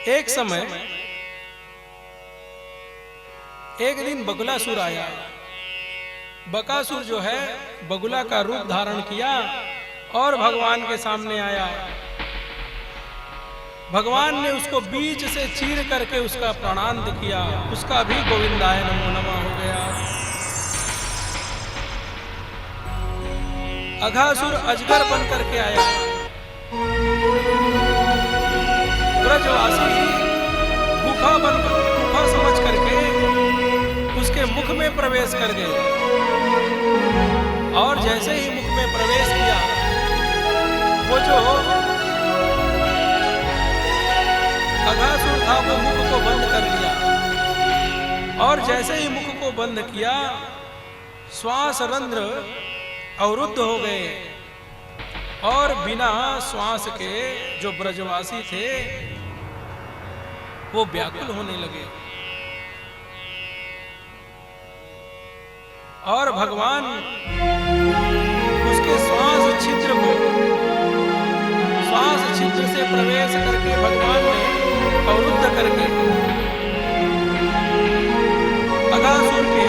एक समय एक दिन बगुलासुर आया। बकासुर जो है बगुला का रूप धारण किया और भगवान के सामने आया। भगवान ने उसको बीच से चीर करके उसका प्रणाम किया, उसका भी गोविंदाय नमो नमः हो गया। अघासुर अजगर बन करके आया। ब्रजवासी गुफा समझ करके उसके मुख में प्रवेश कर गए और जैसे ही मुख में प्रवेश किया, वो जो अघासुर था वो मुख को बंद कर लिया और जैसे ही मुख को बंद किया, श्वास रंध्र अवरुद्ध हो गए और बिना श्वास के जो ब्रजवासी थे वो व्याकुल होने लगे। और भगवान उसके श्वास छिद्र से प्रवेश करके भगवान ने अवरुद्ध करके अघासुर के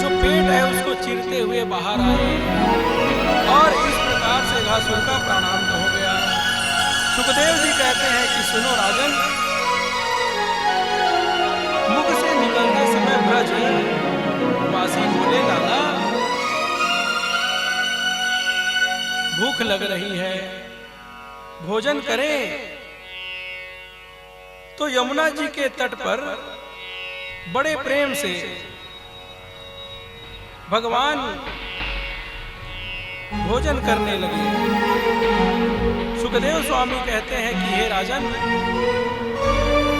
जो पेट है उसको चीरते हुए बाहर आए और इस प्रकार से अघासुर का प्राणांत हो गया। सुखदेव जी कहते हैं कि सुनो राजन, मुख से निकलते समय ब्रजवासी बोले, लाला भूख लग रही है, भोजन करें। तो यमुना जी के तट पर बड़े प्रेम से भगवान भोजन करने लगे। सुखदेव स्वामी कहते हैं कि हे राजन,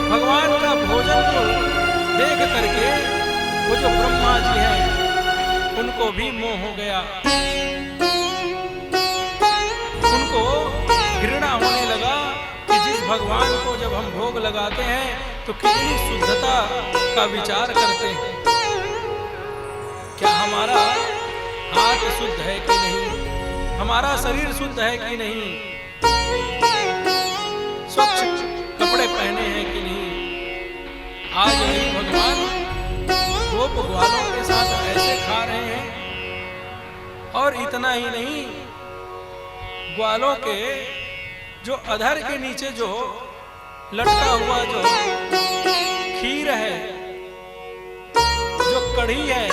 भगवान का भोजन को देख करके वो जो ब्रह्मा जी हैं उनको भी मोह हो गया। उनको घृणा होने लगा कि जिस भगवान को जब हम भोग लगाते हैं तो कितनी शुद्धता का विचार करते हैं। क्या हमारा हाथ शुद्ध है कि नहीं, हमारा शरीर शुद्ध है कि नहीं, स्वच्छ कपड़े पहने हैं कि नहीं। आज भी भगवान गोप ग्वालों के साथ ऐसे खा रहे हैं। और इतना ही नहीं, ग्वालों के जो अधर के नीचे जो लटका हुआ जो खीर है, जो कढ़ी है,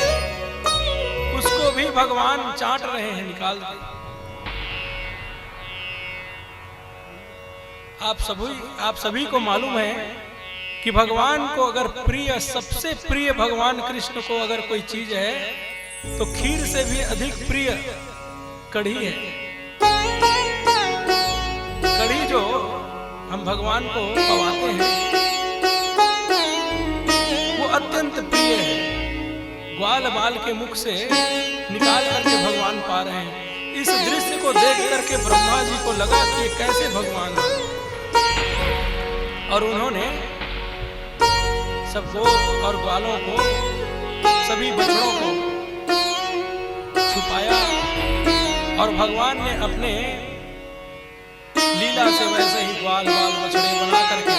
उसको भी भगवान चाट रहे हैं निकाल के। आप सभी को मालूम है कि भगवान को अगर प्रिय, सबसे प्रिय भगवान कृष्ण को अगर कोई चीज है तो खीर से भी अधिक प्रिय कढ़ी है। कढ़ी जो हम भगवान को पवाते हैं वो अत्यंत प्रिय है। ग्वाल बाल के मुख से निकाल करके भगवान पा रहे हैं। इस दृश्य को देख करके ब्रह्मा जी को लगा कि कैसे भगवान है। और उन्होंने सब गोप और ग्वालों को, सभी बछड़ों को छुपाया और भगवान ने अपने लीला से वैसे ही ग्वाल बाल बछड़े बना करके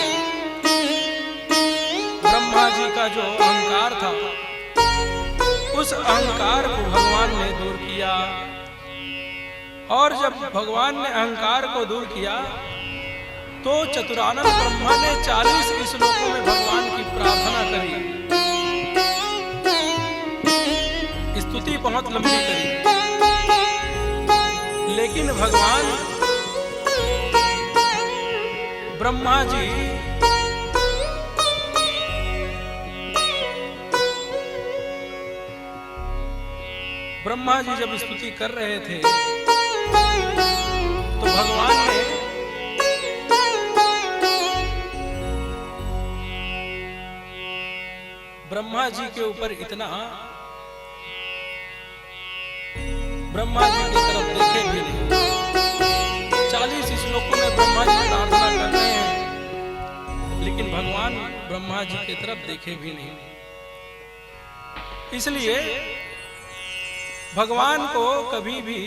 ब्रह्मा जी का जो अहंकार था उस अहंकार को भगवान ने दूर किया। और जब भगवान ने अहंकार को दूर किया तो चतुरानन ब्रह्मा ने 40 श्लोकों में भगवान की प्रार्थना करी, स्तुति बहुत लंबी करी। लेकिन भगवान ब्रह्मा जी जब स्तुति कर रहे थे तो भगवान ने ब्रह्मा जी के ऊपर इतना, ब्रह्मा जी की तरफ देखे भी नहीं। 40 श्लोकों में ब्रह्मा जी प्रार्थना कर रहे हैं लेकिन भगवान ब्रह्मा जी की तरफ देखे भी नहीं। इसलिए भगवान को कभी भी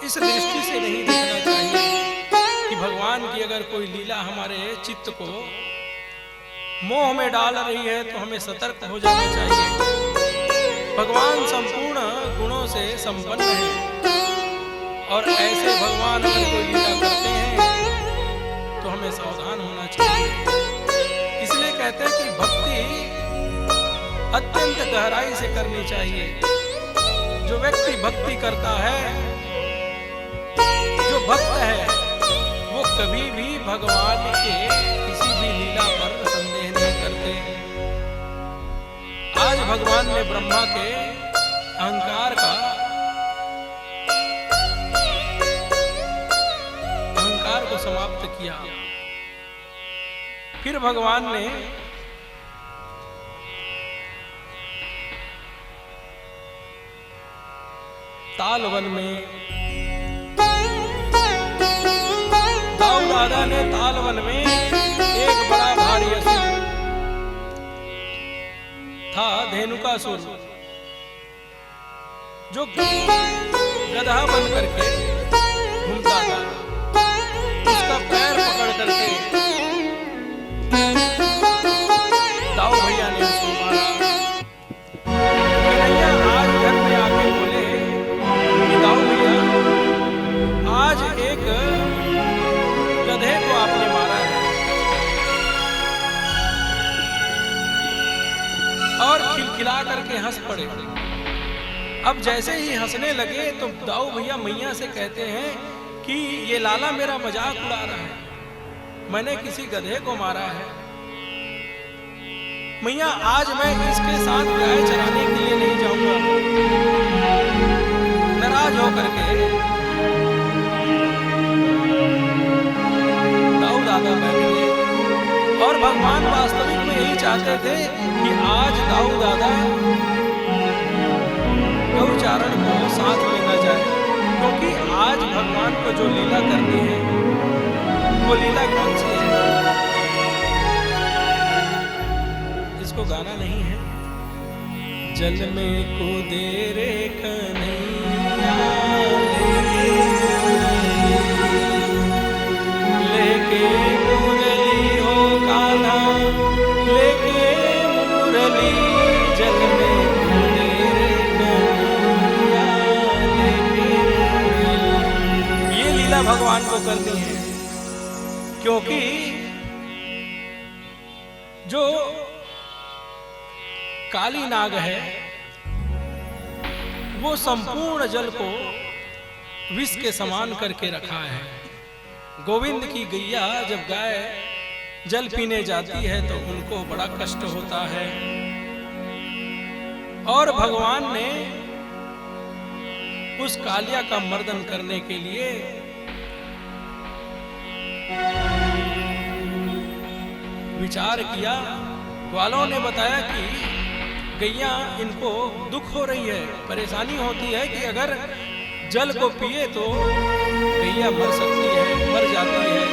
इस दृष्टि से नहीं देखना चाहिए कि भगवान की अगर कोई लीला हमारे चित्त को मोह में डाल रही है तो हमें सतर्क हो जाना चाहिए। भगवान संपूर्ण गुणों से संपन्न है और ऐसे भगवान अगर कोई लीला करते हैं तो हमें सावधान होना चाहिए। इसलिए कहते हैं कि भक्ति अत्यंत गहराई से करनी चाहिए। जो व्यक्ति भक्ति करता है, जो भक्त है, वो कभी भी भगवान के किसी भी लीला पर संदेह नहीं करते। आज भगवान ने ब्रह्मा के अहंकार को समाप्त किया। फिर भगवान ने तालवन में, दाऊ दादा ने तालवन में एक बड़ा भारी असुर था, धेनुकासुर, जो गधा बन करके घूमता था। उसका पैर पकड़ करके दाऊ भैया ने उसको मारा। कन्हैया आज घर में आके बोले कि दाऊ भैया, आज एक गधे को आपने मारा है। और खिलखिला करके हंस पड़े। अब जैसे ही हंसने लगे तो दाऊ भैया मैया से कहते हैं कि ये लाला मेरा मजाक उड़ा रहा है, मैंने किसी गधे को मारा है। मैया, आज मैं इसके साथ गाय चराने के लिए नहीं जाऊंगा। नाराज होकर के दाऊ दादा बैठ गए। और भगवान वास्तविक में यही चाहते थे कि आज दाऊ दादा गौचारण को साथ में न जाए, क्योंकि आज भगवान को जो लीला करनी है वो लीला कौन सी है? इसको गाना नहीं है। जल में कूदे रे कन्हैया, लेके मुरली हो कान्हा, लेके मुरली, जल में कूदे रे कन्हैया, लेके मुरली। ये लीला भगवान को करनी है, क्योंकि जो काली नाग है वो संपूर्ण जल को विष के समान करके रखा है। गोविंद की गैया जब गाय जल पीने जाती है तो उनको बड़ा कष्ट होता है। और भगवान ने उस कालिया का मर्दन करने के लिए विचार किया। ग्वालों ने बताया कि गैया इनको दुख हो रही है, परेशानी होती है कि अगर जल को पिए तो गैया मर सकती है, मर जाती है।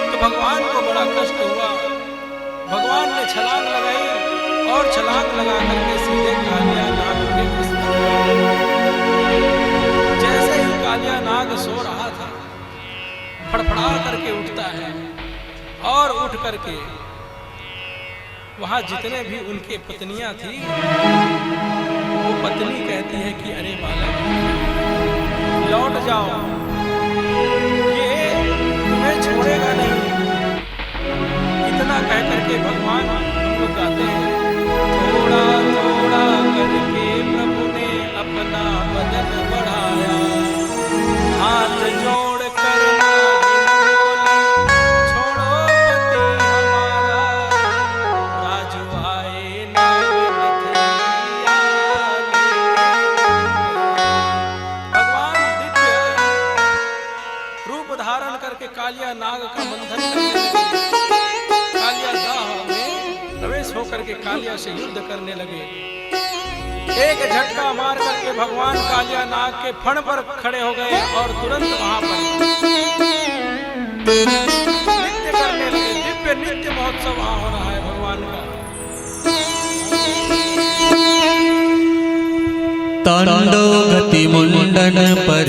तो भगवान को बड़ा कष्ट हुआ। भगवान ने छलांग लगाई और छलांग लगा करके सीधे कालिया नाग के मस्तक में। जैसे ही कालिया नाग सो रहा था, फड़फड़ा करके उठता है और उठ करके वहां जितने भी उनके पत्नियां थी, वो पत्नी कहती है कि अरे बालक लौट जाओ, ये तुम्हें छोड़ेगा नहीं। इतना कह करके भगवान हमको गाते हैं, थोड़ा थोड़ा करके प्रभु ने अपना बदन बढ़ाया, हाथ जोड़ कर कालिया नाग का मंथन करने लगे। कालिया दाह में प्रवेश होकर के कालिया से युद्ध करने लगे। एक झटका मार करके भगवान कालिया नाग के फण पर खड़े हो गए और तुरंत वहां पर नृत्य करने लगे। दिव्य नृत्य महोत्सव वहां हो रहा है भगवान का। तांडव गति मुंडन पर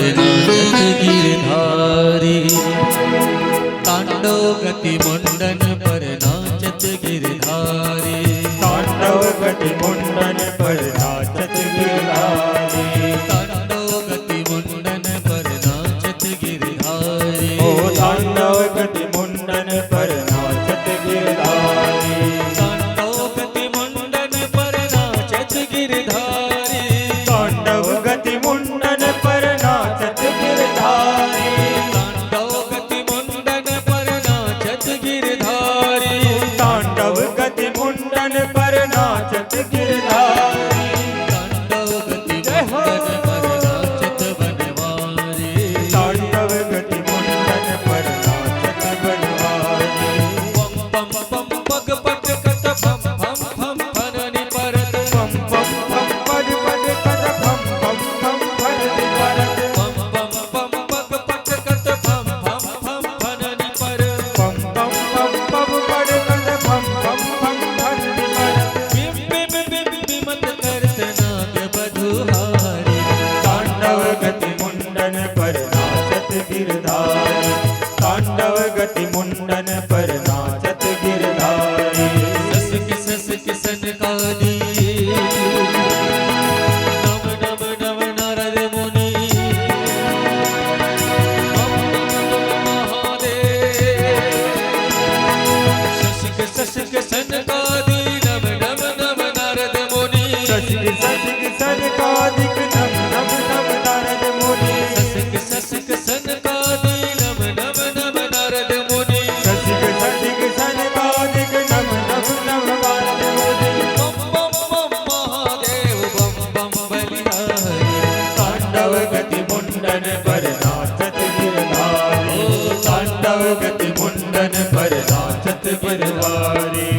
तांडव गति मुंडन पर नाचत गिरधारी, तांडव गति मुंडन पर नाचत गिरधारी।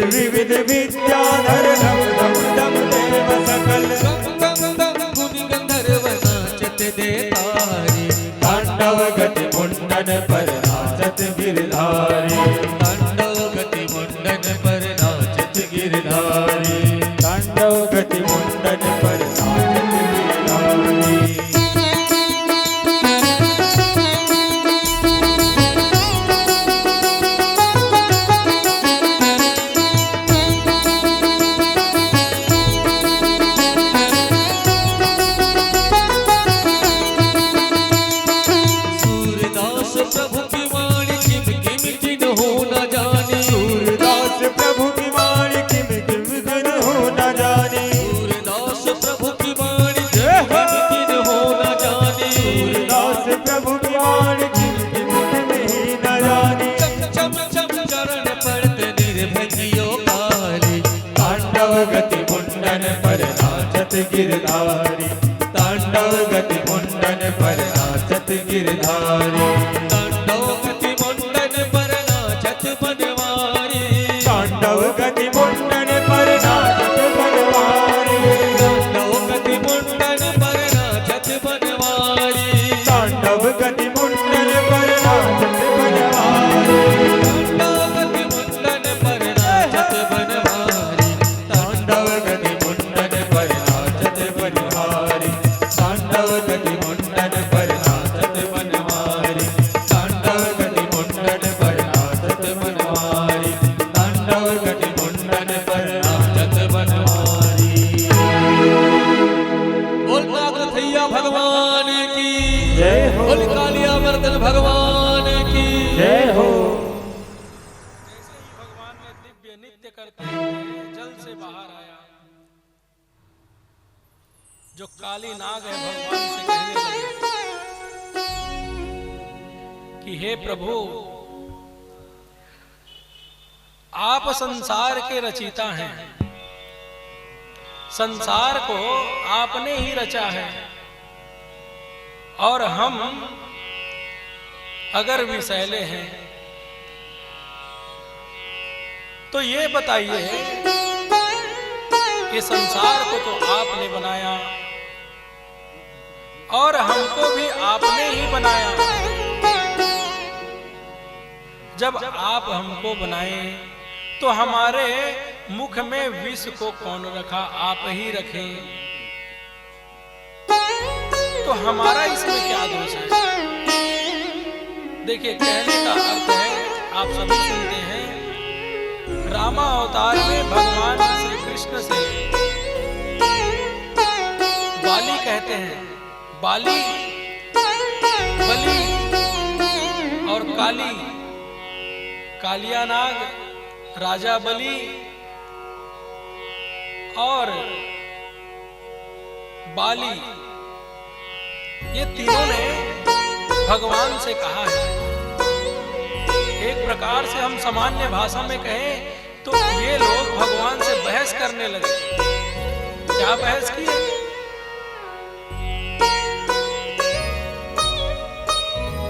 विविध विद्याधर धम धम धम देव सकल, दम दम गुनि गंधर्व नाचत देतारी, तांडव गति मुंडन पर नाचत गिरधारी, तांडव गति मुंडन पर नाचत गिरधारी, तांडव गति मुंडन पर नाचत गिरधारी। प्रभु की वाणी किम किम किन हो न जाने, सूरदास प्रभु की वाणी किम किम किन हो न जाने, सूरदास प्रभु की वाणी किम किम हो न जाने, सूरदास प्रभु की वाणी किम किम किम ही न जाने। चम चम चम चरण पड़त निर्भयो काली, तांडव गति मुंडन पर नाचत गिरधारी, तांडव गति मुंडन पर नाचत गिरधारी, तांडव गति मुंडन पर नाचत बनवारी, तांडव गति मुंडन पर नाचत बनवारी, तांडव गति मुंडन पर नाचत बनवारी, तांडव गति मुंडन पर नाचत बनवारी, तांडव गति मुंडन पर नाचत बनवारी, तांडव गति मुंडन पर नाचत बनवारी, तांडव गति मुंडन पर नाचत बनवारी, तांडव गति मुंडन पर नाचत बनवारी, तांडव गति मुंडन पर नाचत बनवारी। बोल नागरथैया भगवान की जय हो। बोल कालिया मर्दन भगवान की जय हो। जैसे ही भगवान ने दिव्य नित्य करते हुए जल से बाहर आया, जो काली नाग है भगवान से कहने लगे कि हे प्रभु, आप संसार के रचयिता हैं, संसार को आपने ही रचा है, और हम अगर विषैले हैं तो ये बताइए कि संसार को तो आपने बनाया और हमको भी आपने ही बनाया। जब आप हमको बनाए तो हमारे मुख में विष को कौन रखा? आप ही रखें। तो हमारा इसमें क्या दोष है? देखिए, कहने का अर्थ है, आप सभी सुनते हैं, रामा अवतार में भगवान श्री कृष्ण से बाली कहते हैं, बाली, बलि और काली, कालिया नाग, राजा बलि और बाली, ये तीनों ने भगवान से कहा है। एक प्रकार से हम सामान्य भाषा में कहें तो ये लोग भगवान से बहस करने लगे। क्या बहस की है?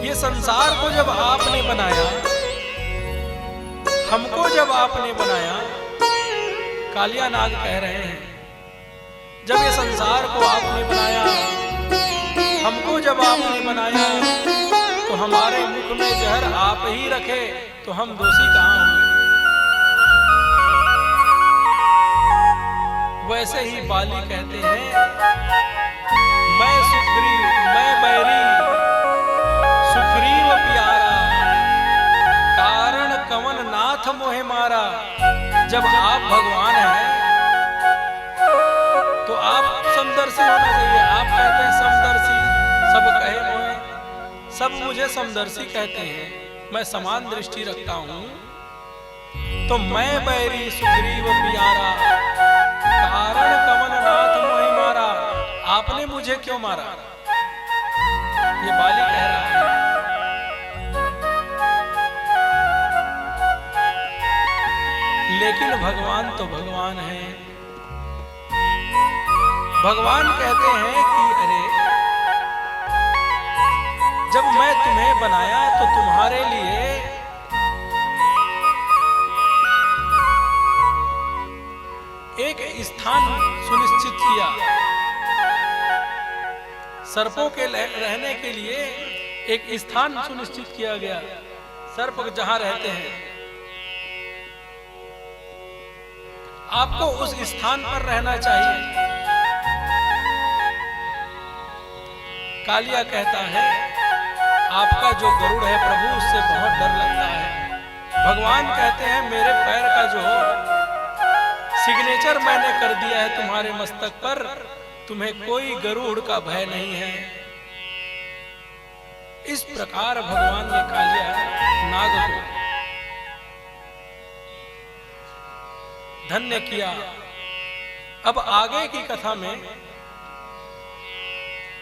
ये संसार को जब आपने बनाया, हमको जब आपने बनाया, कालिया नाग कह रहे हैं, जब ये संसार को आपने बनाया, हमको जब आपने बनाया, तो हमारे मुख में जहर आप ही रखे, तो हम दोषी कहाँ हुए? वैसे ही बाली कहते हैं, मैं सुग्रीव, मैं बैरी, सुग्रीव प्यारा, कारण कवन नाथ मोहे मारा। जब आप भगवान हैं तो आप समदर्शी होना चाहिए, आप आप कहते हैं समदर्शी, सब कहे मोहे, सब मुझे समदर्शी कहते हैं, मैं समान दृष्टि रखता हूं। तो मैं बैरी सुग्रीव प्यारा, कारण कमल नाथ मोहि मारा। आपने मुझे क्यों मारा? ये बाली कह रहा है। लेकिन भगवान तो भगवान है। भगवान कहते हैं कि अरे जब मैं तुम्हें बनाया तो तुम्हारे लिए एक स्थान सुनिश्चित किया। सर्पों के रहने के लिए एक स्थान सुनिश्चित किया गया। सर्प जहां रहते हैं, आपको उस स्थान पर रहना चाहिए। कालिया कहता है आपका जो गरुड़ है प्रभु, उससे बहुत डर लगता है। भगवान कहते हैं मेरे पैर का जो सिग्नेचर मैंने कर दिया है तुम्हारे मस्तक पर, तुम्हें कोई गरुड़ का भय नहीं है। इस प्रकार भगवान ने कालिया नाग को धन्य किया। अब आगे की कथा में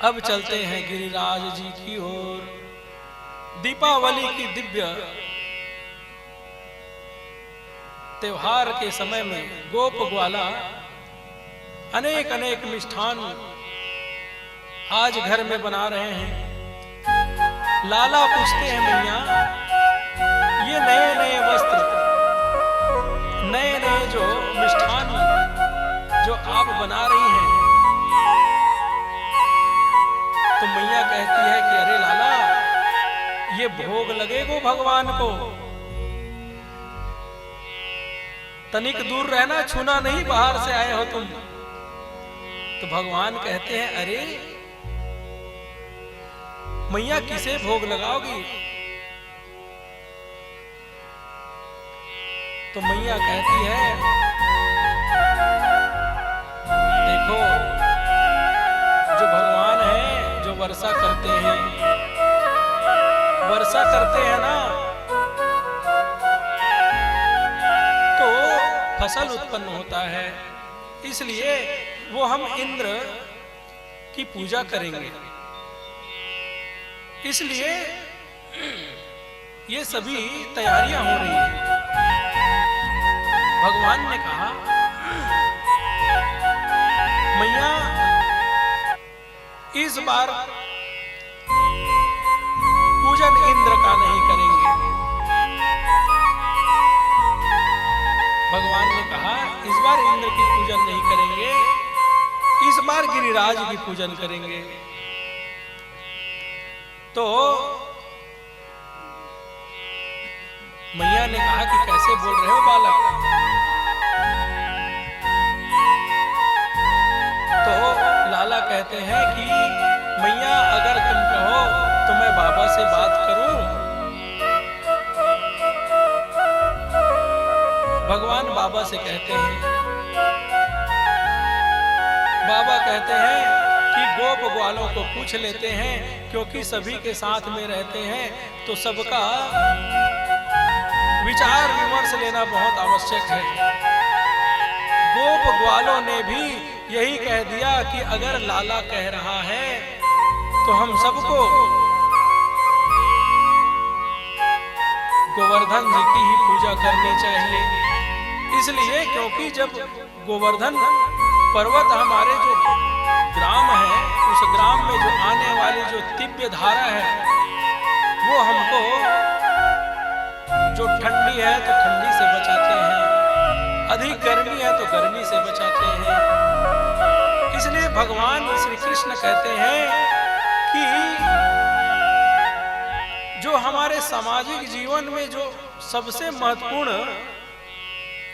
अब चलते हैं गिरिराज जी की ओर। दीपावली की दिव्य त्योहार के समय में गोप ग्वाला अनेक अनेक मिष्ठान आज घर में बना रहे हैं। लाला पूछते हैं मैया, ये नए नए वस्त्र, नए नए जो मिष्ठान जो आप बना रही हैं, तो मैया कहती है कि अरे लाला, ये भोग लगेगो भगवान को, तनिक दूर रहना, छूना नहीं, बाहर से आए हो तुम। तो भगवान कहते हैं अरे मैया किसे भोग लगाओगी? तो मैया कहती है देखो, जो भगवान है जो वर्षा करते हैं, वर्षा करते हैं ना, तो फसल उत्पन्न होता है। इसलिए वो हम इंद्र की पूजा करेंगे। इसलिए ये सभी तैयारियां हो रही हैं। भगवान ने कहा मैया इस बार पूजन इंद्र का नहीं करेंगे। भगवान ने कहा इस बार इंद्र की पूजन नहीं करेंगे, इस बार गिरिराज की पूजन करेंगे। तो मैया ने कहा कि कैसे बोल रहे हो बालक? तो लाला कहते हैं कि मैया अगर तुम कहो तो मैं बाबा से बात करूं। भगवान बाबा से कहते हैं, बाबा कहते हैं कि गोप ग्वालों को पूछ लेते हैं, क्योंकि सभी के साथ में रहते हैं तो सबका विचार विमर्श लेना बहुत आवश्यक है। गोप ग्वालों ने भी यही कह दिया कि अगर लाला कह रहा है तो हम सबको गोवर्धन जी की ही पूजा करनी चाहिए। इसलिए क्योंकि जब गोवर्धन पर्वत हमारे जो ग्राम है, उस ग्राम में जो आने वाली जो दिव्य धारा है, वो हमको जो ठंडी है तो ठंडी से बचाते हैं, अधिक गर्मी है तो गर्मी से बचाते हैं। इसलिए भगवान श्री कृष्ण कहते हैं कि जो हमारे सामाजिक जीवन में जो सबसे महत्वपूर्ण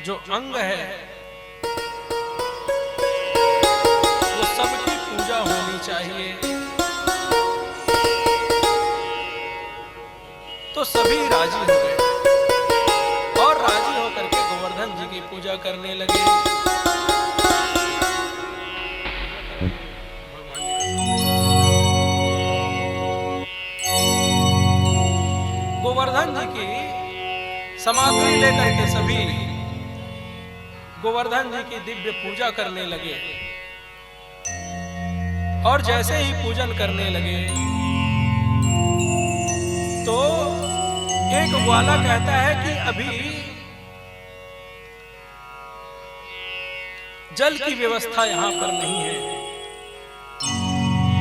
जो अंग है, वो सबकी पूजा होनी चाहिए। तो सभी राजी हो गए और राजी होकर के गोवर्धन जी की पूजा करने लगे। भगवान जी गोवर्धन जी की सामग्री लेकर के सभी गोवर्धन जी की दिव्य पूजा करने लगे। और जैसे ही पूजन करने लगे तो एक ग्वाला कहता है कि अभी जल की व्यवस्था यहां पर नहीं है।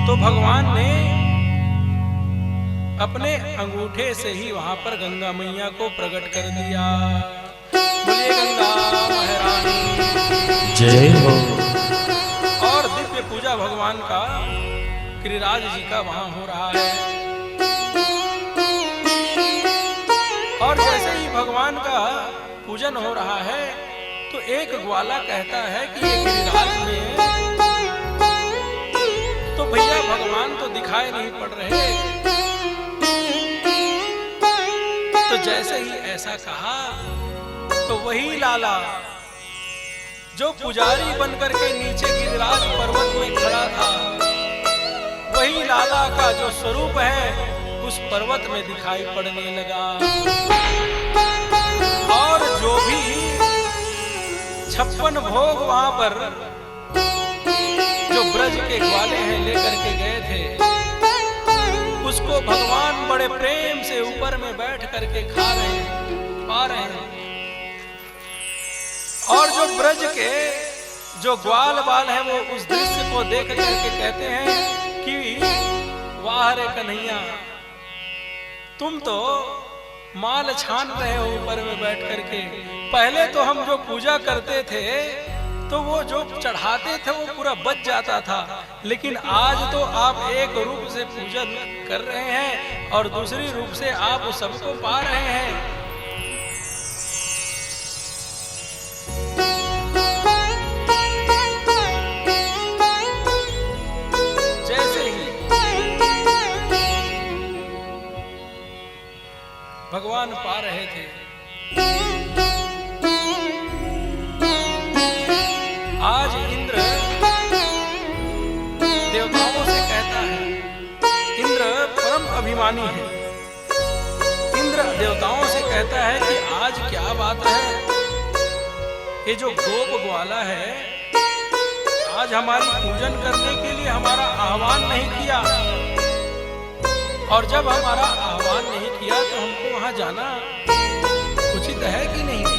तो भगवान ने अपने अंगूठे से ही वहां पर गंगा मैया को प्रकट कर दिया। बोलिए गंगा महारानी जय हो। और दिव्य पूजा भगवान का गिरिराज जी का वहां हो रहा है। और जैसे ही भगवान का पूजन हो रहा है तो एक ग्वाला कहता है कि ये गिरिराज में तो भैया भगवान तो दिखाई नहीं पड़ रहे। तो जैसे ही ऐसा कहा तो वही लाला जो पुजारी बनकर के नीचे गिरिराज पर्वत में खड़ा था, वही लाला का जो स्वरूप है उस पर्वत में दिखाई पड़ने लगा। और जो भी 56 भोग वहां पर जो ब्रज के ग्वाले हैं लेकर के गए थे, उसको भगवान बड़े प्रेम से ऊपर में बैठ करके खा रहे हैं, पा रहे हैं। और जो ब्रज के जो ग्वाल बाल हैं वो उस दृश्य को देख करके कहते हैं कि वाह रे कन्हैया, तुम तो माल छान रहे हो ऊपर में बैठ करके। पहले तो हम जो पूजा करते थे तो वो जो चढ़ाते थे वो पूरा बच जाता था, लेकिन आज तो आप एक रूप से पूजन कर रहे हैं और दूसरी रूप से आप उस सबको पा रहे हैं। जैसे ही भगवान पा रहे थे, आज इंद्र देवताओं से कहता है, इंद्र परम अभिमानी है। इंद्र देवताओं से कहता है कि आज क्या बात है, ये जो गोप ग्वाला है आज हमारी पूजन करने के लिए हमारा आह्वान नहीं किया, और जब हमारा आह्वान नहीं किया तो हमको वहां जाना उचित है कि नहीं।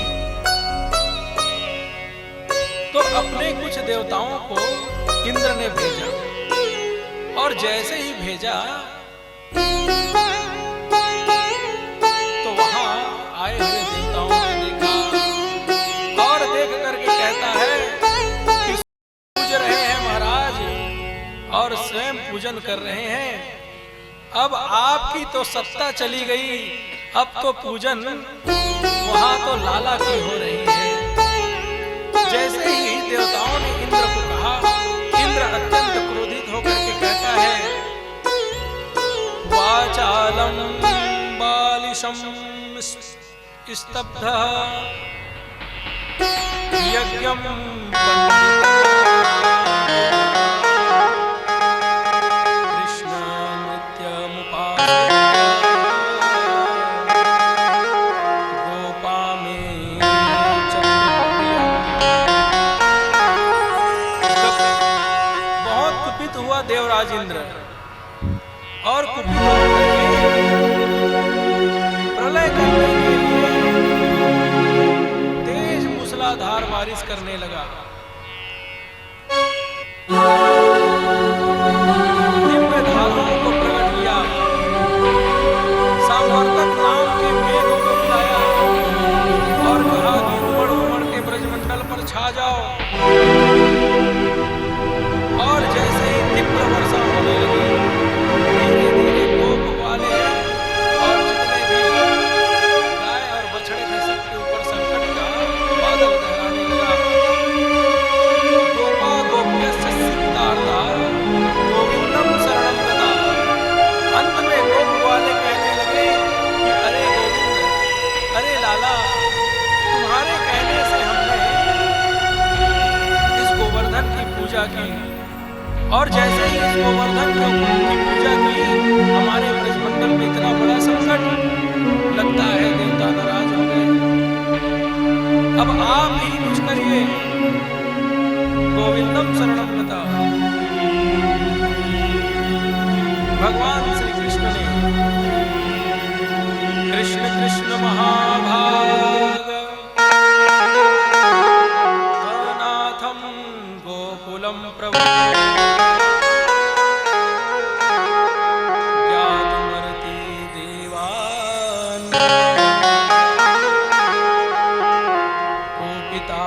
तो अपने कुछ देवताओं को इंद्र ने भेजा, और जैसे ही भेजा तो वहां आए हुए देवताओं ने देखा और देख करके कहता है कि पूज रहे हैं महाराज और स्वयं पूजन कर रहे हैं। अब आपकी तो सत्ता चली गई, अब तो पूजन वहां तो लाला की हो रही है। जैसे ही देवताओं ने इंद्र को कहा, इंद्र अत्यंत क्रोधित होकर के कहता है, वाचालम बालिशम स्तब्ध यज्ञम देवराज इंद्र और कुपित प्रलय करने के लिए तेज मूसलाधार बारिश करने लगा। दिव्य धाराओं को प्रकट किया, सामवर्तक नाम के मेघ को बुलाया और कहा कि उमड़ उमड़ के ब्रजमंडल पर छा जाओ। और जैसे ही तीव्र वर्षा होने लगी, धीरे धीरे गोप ग्वाले और जितने भी गाय और बछड़े थे सबके ऊपर संकट का बादल गहराने लगा। गोपा गोप्यस्य सिद्धार्था गोविंदम शरणं गता। अंत में गोप ग्वाले कहने लगे कि अरे गोविंद, अरे लाला, तुम्हारे कहने से हमने इस गोवर्धन की पूजा की, और जैसे ही इस गोवर्धन की पूजा की हमारे ब्रजमंडल में इतना बड़ा संकट लगता आप ही कुछ करिए। गोविंदम शरणम व्रता। भगवान श्री कृष्ण ने कृष्ण कृष्ण महाभाग अनाथम गोकुलम प्रभु ज्ञातुमर्ति देवान् कोपिता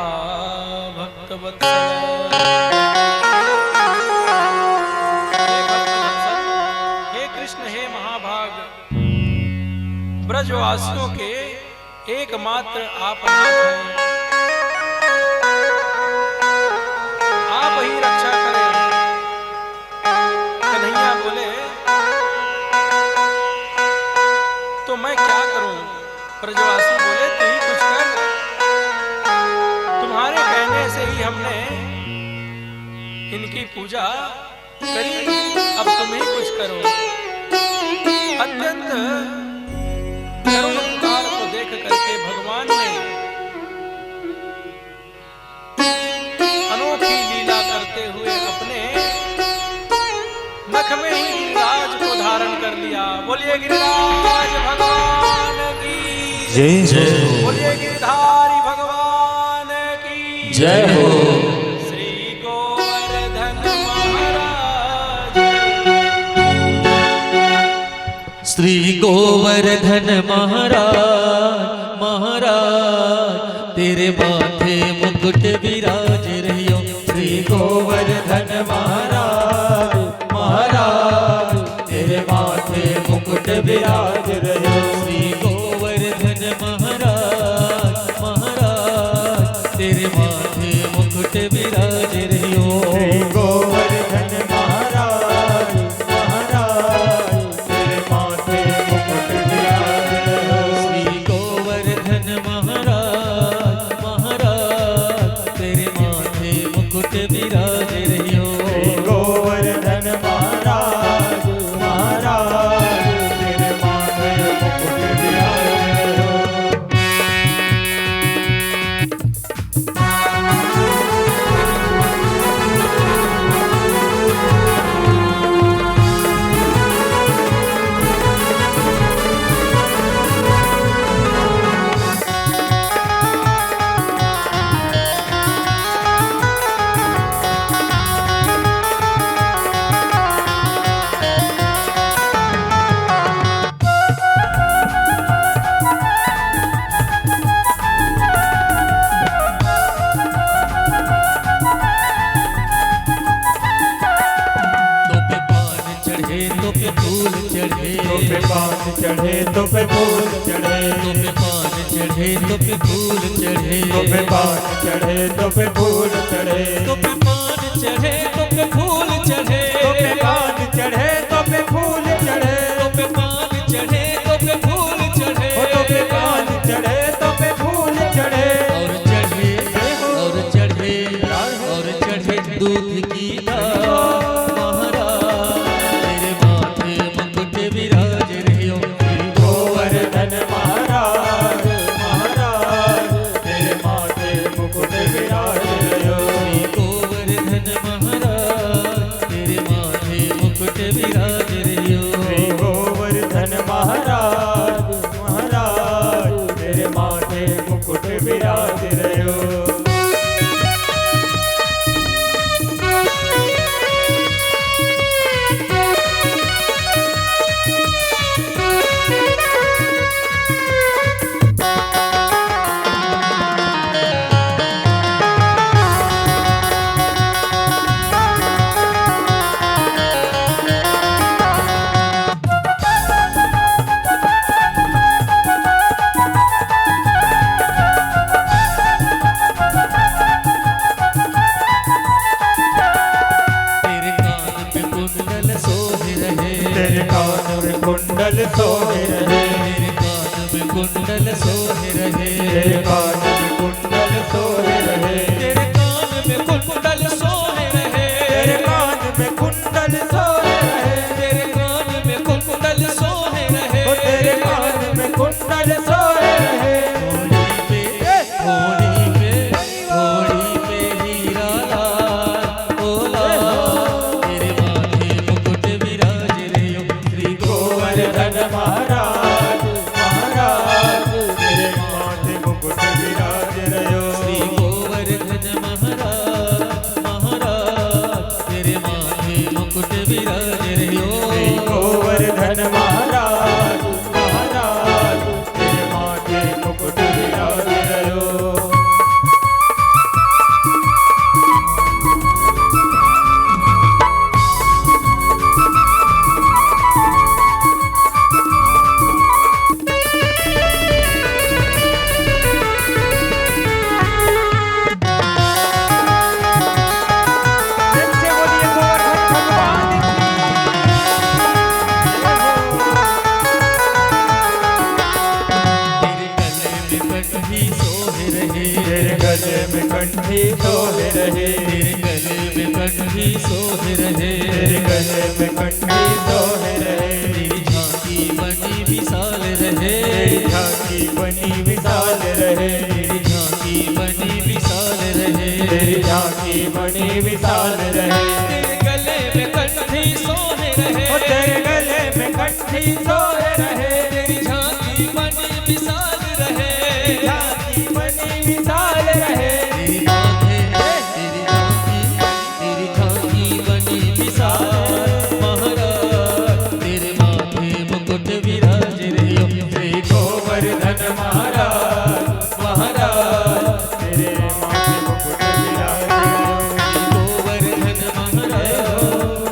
भक्तवत्सल। हे कृष्ण हे महाभाग, ब्रजवासियों के एकमात्र आप नाथ हैं। आप ही रक्षा करें। कन्हैया बोले तो मैं क्या करूं? ब्रजवासी बोले तू ही कुछ कर। तुम्हारे कहने से ही हमने इनकी पूजा करी, अब तुम ही कुछ करो। अत्यंत करुण पुकार को देख करके भगवान ने अनोखी लीला करते हुए अपने नख में ही गिरिराज को धारण कर लिया। बोलिए गिरिराज भगवान की जय हो। बोलिए गिरधारी भगवान की जय हो। श्री गोवर्धन महाराज। श्री गोवर्धन महाराज महाराज तेरे माथे मुकुट विराज रहियो। श्री गोवर्धन महाराज महाराज तेरे माथे मुकुट विराज रहे। श्री गोवर्धन महाराज महाराज तेरे माथे मुकुट विराज रहियो। श्री गोवर्धन महाराज महाराज तेरे माथे मुकुट विराज रहे। श्री गोवर्धन महाराज महाराज तेरे माथे मुकुट विराज रहियो। श्री गोवर्धन महाराज महाराज तेरे माथे मुकुट विराज रहे। तो पे पान चढ़े तो पे फूल चढ़े। तो पे पान चढ़े तो पे फूल चढ़े। तो पे पान चढ़े तो पे फूल चढ़े। तो पे पान चढ़े तो पे फूल चढ़े। तो पे पान चढ़े तो पे फूल चढ़े। तो पे पान चढ़े तो पे फूल चढ़े। तो पे पान चढ़े तो पे फूल चढ़े। और चढ़े और चढ़े दूध की धार महाराज तेरे माथे मुकुट विराज रहियो। गोवर्धन महाराज महाराज तेरे माथे मुकुट विराज रहियो। गोवर्धन महाराज तेरे माथे मुकुट विराज रहियो। श्री गोवर्धन महाराज महाराज तेरे माथे मुकुट विराज रहियो। कुंडल सोहे रहे। तेरे कान में कुंडल सोहे रहे। तेरे कान में कुंडल सोहे रहे। तेरे कान में कुंडल सोहे रहे। तेरे कान में कुंडल सोहे रहे। तेरे कान में कुंडल सोहे रहे। तेरे कान में कुंडल सोहे रहे। होली पे गले में कंठी सोहे रहे, तेरी झांकी बनी विशाल रहे, तेरी झांकी बनी विशाल रहे, तेरी झांकी बनी विशाल रहे, तेरी झांकी बनी विशाल रहे, तेरे गले में कंठी सोने रहे, ओ तेरे गले में कंठी सोहे रहे, तेरी झांकी बनी विशाल रहे, झांकी बनी विशाल रहे, तेरी माथे तेरी झांकी बनी विशाल, महाराज तेरे माथे मुकुट विराज रहियो, श्री गोवर्धन महाराज, महाराज तेरे माथे मुकुट विराज गोवर्धन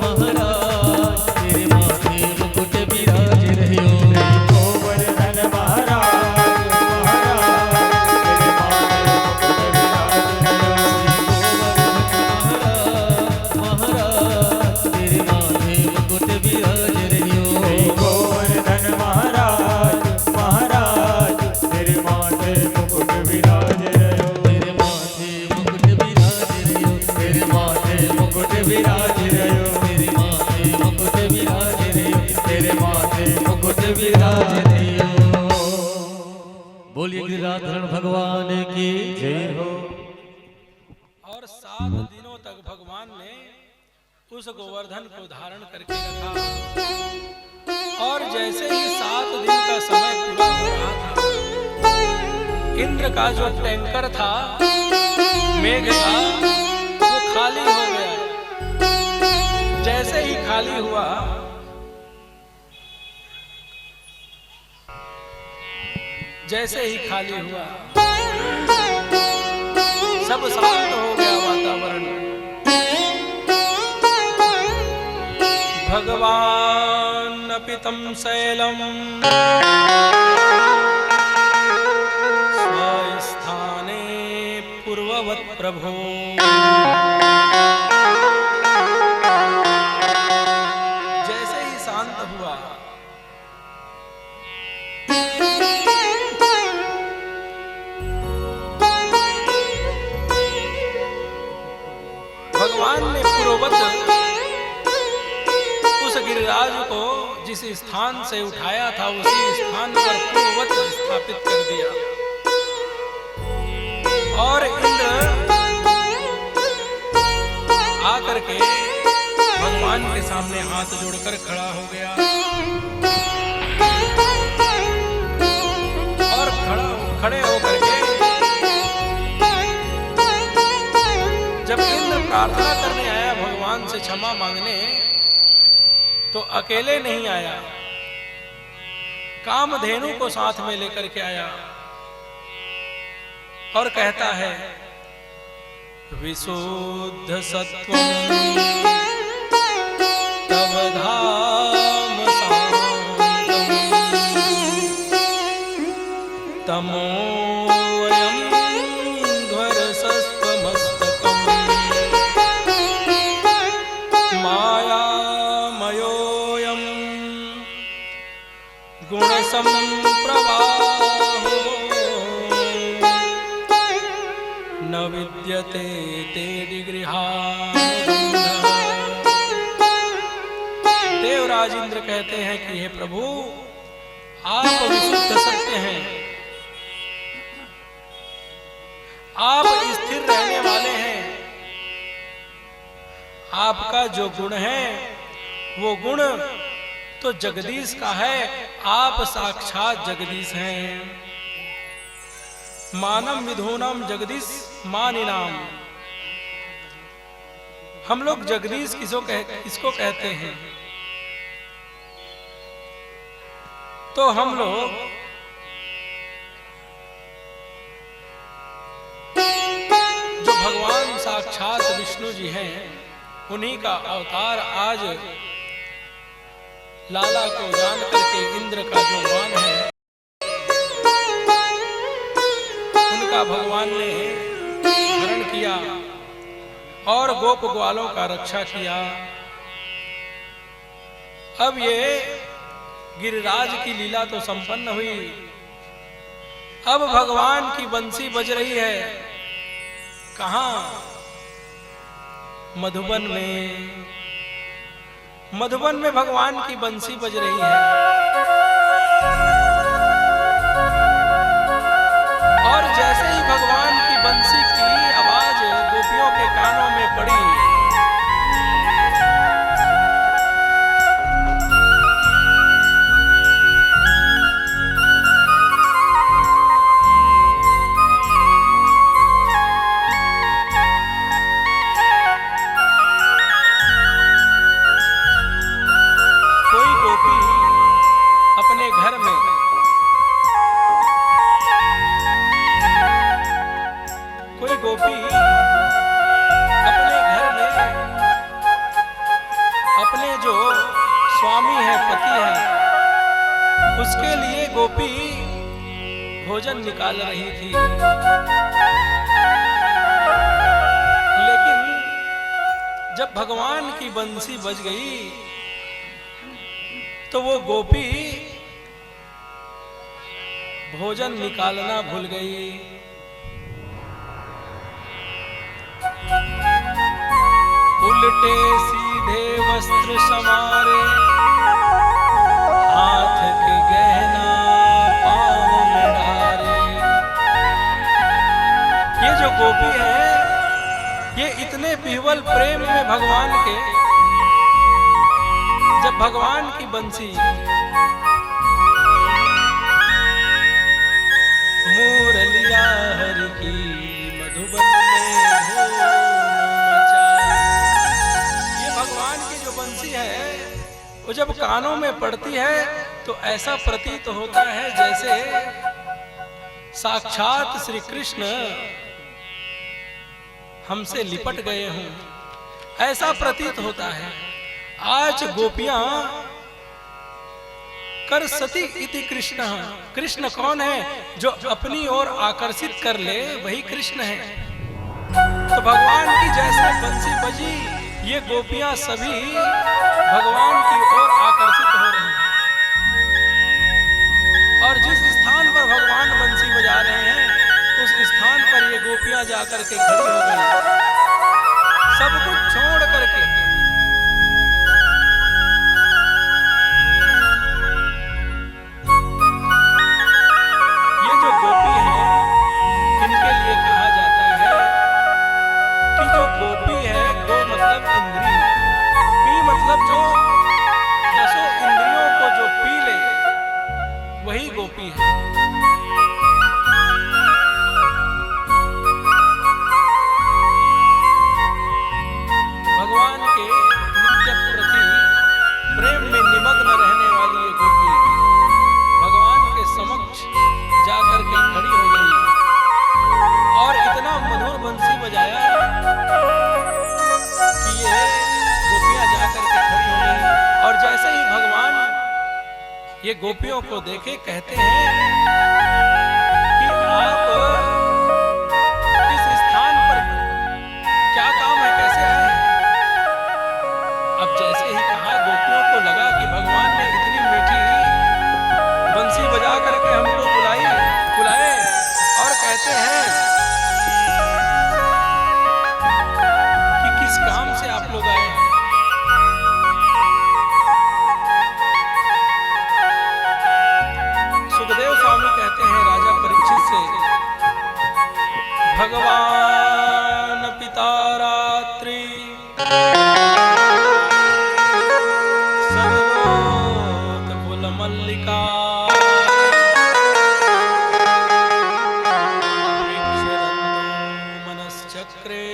महाराज तेरे माथे मुकुट विराज रहियो, गोवर्धन महाराज, महाराज तेरे माथे मुकुट विराज महाराज तेरे माथे मुकुट विराज रहियो, गोवर्धन महाराज, महाराज तेरे माथे मुकुट विराज रहो, तेरे माथे मुकुट विराज रहियो, तेरे माथे मुकुट विराज रहो, तेरे माथे मुकुट विराज रहियो, तेरे माथे मुकुट विराज रहो। बोलिए गिरिराधरण भगवान की जय हो। और 7 दिनों तक भगवान ने उस गोवर्धन को धारण करके रखा। और जैसे ही 7 दिन का समय पूरा हो रहा था, इंद्र का जो टैंकर था मेघ का, वो खाली हो गया। जैसे ही खाली हुआ, जैसे ही खाली हुआ, सब शांत हो गया वातावरण। भगवान अपितम शैलम स्वस्थाने पूर्ववत प्रभो, जैसे ही शांत हुआ, भगवान ने पूर्ववत उस गिरिराज को जिस स्थान से उठाया था, उसी स्थान पर पूर्ववत स्थापित कर दिया। और इंद्र आकर के भगवान के सामने हाथ जोड़कर खड़ा हो गया। और खड़े होकर के जब इंद्र प्रार्थना करने आया भगवान से क्षमा मांगने, तो अकेले नहीं आया, कामधेनु को साथ में लेकर के आया। और कहता है, विशुद्ध सत्वं तव धाम शान्तम्, तमोऽयं ध्वरसस्त्वमस्तकम्, मायामयोऽयं गुणसम्प्रवाहो, न विद्यते ते गृहानुबन्धः। देवराज इंद्र कहते हैं कि हे प्रभु, आप विशुद्ध सत्य हैं, आप स्थिर रहने वाले हैं। आपका जो गुण है, वो गुण तो जगदीश का है, आप साक्षात जगदीश हैं। मानम विधूनम जगदीश मानिनाम। हम लोग जगदीश किसको कहते हैं? तो हम लोग जो भगवान साक्षात विष्णु जी हैं, उन्हीं का अवतार आज लाला को जान करके इंद्र का जो मान है, उनका भगवान ने हरण किया और गोप ग्वालों का रक्षा किया। अब ये गिरिराज की लीला तो संपन्न हुई। अब भगवान की बंसी बज रही है। कहां? मधुबन में। मधुबन में भगवान की बंसी बज रही है और जैसे ही भगवान की बंसी की आवाज गोपियों के कानों में पड़ी, अपने घर में कोई गोपी अपने घर में अपने जो स्वामी है, पति है, उसके लिए गोपी भोजन निकाल रही थी। लेकिन जब भगवान की बंसी बज गई तो वो गोपी भोजन निकालना भूल गई। उल्टे सीधे वस्त्र संवारे, हाथ के गहना पांव में डारे। ये जो गोपी है, ये इतने विह्वल प्रेम में भगवान के, जब भगवान की बंसी मुरलिया हरि की मधुबन में धूम मचाए। ये भगवान की जो बंसी है, वो जब कानों में पड़ती है तो ऐसा प्रतीत होता है जैसे साक्षात श्री कृष्ण हमसे लिपट गए हों, ऐसा प्रतीत होता है। आज गोपियां कर सती इति कृष्ण। कृष्ण कौन है? जो अपनी ओर आकर्षित कर ले, वही कृष्ण है। तो भगवान की जैसे बंसी बजी, ये गोपियां सभी भगवान की ओर आकर्षित हो रही हैं। और जिस स्थान पर भगवान बंसी बजा रहे हैं, उस स्थान पर ये गोपियां जाकर के खड़ी हो गई, सब कुछ छोड़ करके। जो दसों इंद्रियों को जो पी ले, वही गोपी है। भगवान के नित्य प्रति प्रेम में निमग्न रहने वाली ये गोपी भगवान के समक्ष जाकर के खड़ी हो गई और इतना मधुर बंसी बजाया कि ये गोपियां जाकर के खड़ी हो गई। और जैसे ही भगवान ये गोपियों को देखे, कहते हैं कि आप इस स्थान पर क्या काम है, कैसे आए हैं? अब जैसे ही कहा, गोपियों को लगा कि भगवान ने इतनी मीठी बंसी बजा करके हमको बुलाए और कहते हैं कि किस काम से आप लोग आए हैं। सुखदेव स्वामी कहते हैं राजा परीक्षित से, भगवान पिता रात्रि सर्वोत फुल मल्लिका मनश्चक्रे